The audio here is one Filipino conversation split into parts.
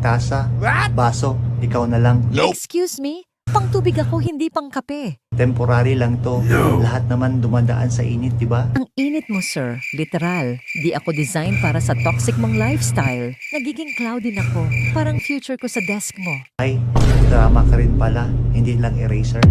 tasa, baso, ikaw na lang. Excuse me? Pang tubig ako, hindi pang kape. Temporary lang to. Lahat naman dumadaan sa init, di ba? Ang init mo, sir. Literal. Di ako design para sa toxic mong lifestyle. Nagiging cloudy na ako. Parang future ko sa desk mo. Ay, drama ka rin pala. Hindi lang eraser.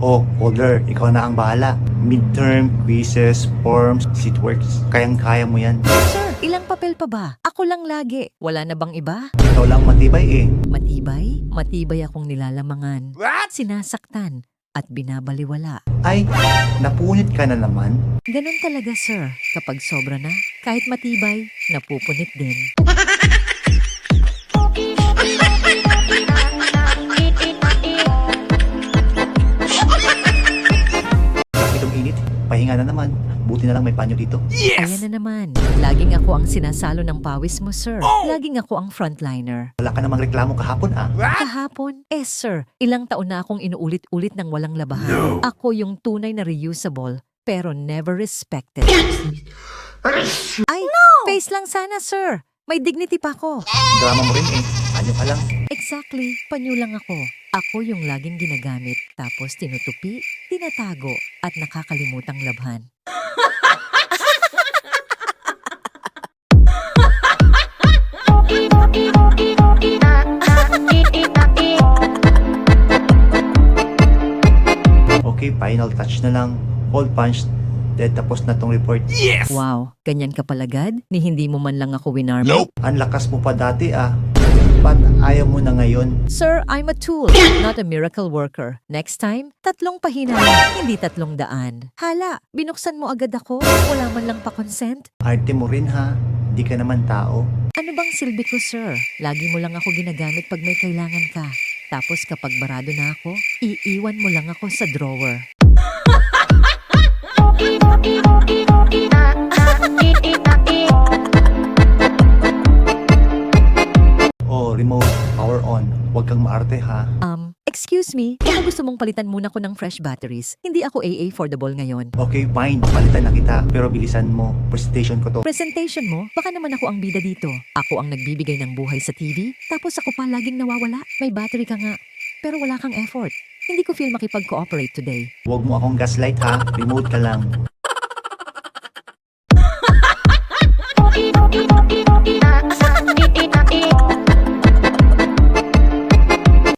Oh, Holder, ikaw na ang bahala. Midterm, quizzes, forms, seatworks. Kayang-kaya mo yan. Sir, ilang papel pa ba? Ako lang lagi. Wala na bang iba? Ikaw lang matibay eh. Matibay? Matibay akong nilalamangan. Sinasaktan at binabaliwala. Ay, napunit ka na naman. Ganun talaga, sir. Kapag sobra na, kahit matibay, napupunit din. Itong init, pahinga na naman. Buti na lang may panyo dito. Ayan na naman. Laging ako ang sinasalo ng pawis mo, sir. Laging ako ang frontliner. Wala ka namang reklamo kahapon ah. Kahapon? Sir. Ilang taon na akong inuulit-ulit ng walang labahan. Ako yung tunay na reusable, pero never respected. Ay, face lang sana, sir. May dignity pa ako. Drama mo rin eh. Panyo ka lang. Exactly, panyo lang ako. Ako yung laging ginagamit, tapos tinutupi, tinatago, at nakakalimutang labhan. Okay, final touch na lang. Hole punch. Dead, tapos na tong report. Wow, ganyan ka palagad? Ni hindi mo man lang ako winarm? Ang lakas mo pa dati ah. Ba't ayaw mo na ngayon? Sir, I'm a tool, not a miracle worker. Next time, 3 pahina lang, hindi 300. Hala, binuksan mo agad ako? Wala man lang pa-consent? Arte mo rin ha. Di ka naman tao. Ano bang silbi ko, sir? Lagi mo lang ako ginagamit pag may kailangan ka. Tapos kapag barado na ako, iiwan mo lang ako sa drawer. Oh, remote, power on. Huwag kang maarte ha. Excuse me, baka gusto mong palitan muna ko ng fresh batteries. Hindi ako AA for the ball ngayon. Okay, fine. Palitan na kita. Pero bilisan mo. Presentation ko to. Presentation mo? Baka naman ako ang bida dito. Ako ang nagbibigay ng buhay sa TV, tapos ako pa laging nawawala. May battery ka nga, pero wala kang effort. Hindi ko feel makipag-cooperate today. Huwag mo akong gaslight ha. Remote ka lang.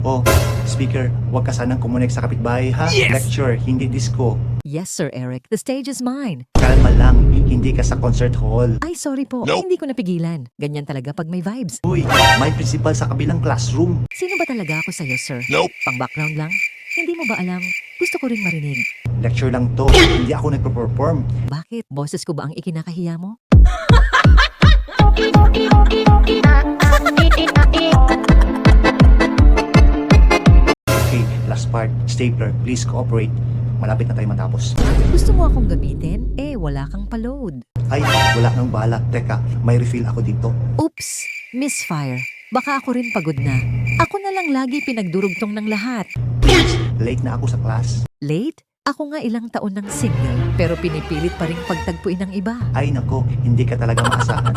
Oh, speaker, huwag ka sanang kumunik sa kapitbahay ha. Lecture, hindi disco. Yes, Sir Eric. The stage is mine. Kalma lang, hindi ka sa concert hall. Ay, sorry po. Hindi ko napigilan. Ganyan talaga pag may vibes. Uy, may principal sa kabilang classroom. Sino ba talaga ako sa'yo, sir? Pang background lang? Hindi mo ba alam? Gusto ko ring marinig. Lecture lang to, hindi ako nagpo-perform. Bakit? Boses ko ba ang ikinakahiya mo? Okay, last part. Stapler, please cooperate. Malapit na tayo matapos. Gusto mo akong gamitin? Wala kang pa-load. Ay, wala nang bala. Teka, may refill ako dito. Oops! Misfire. Baka ako rin pagod na. Ako na lang lagi pinagdurugtong ng lahat. Please, late na ako sa class. Late? Ako nga ilang taon ng single, pero pinipilit pa rin pagtagpuin ng iba. Ay nako, hindi ka talaga maasahan.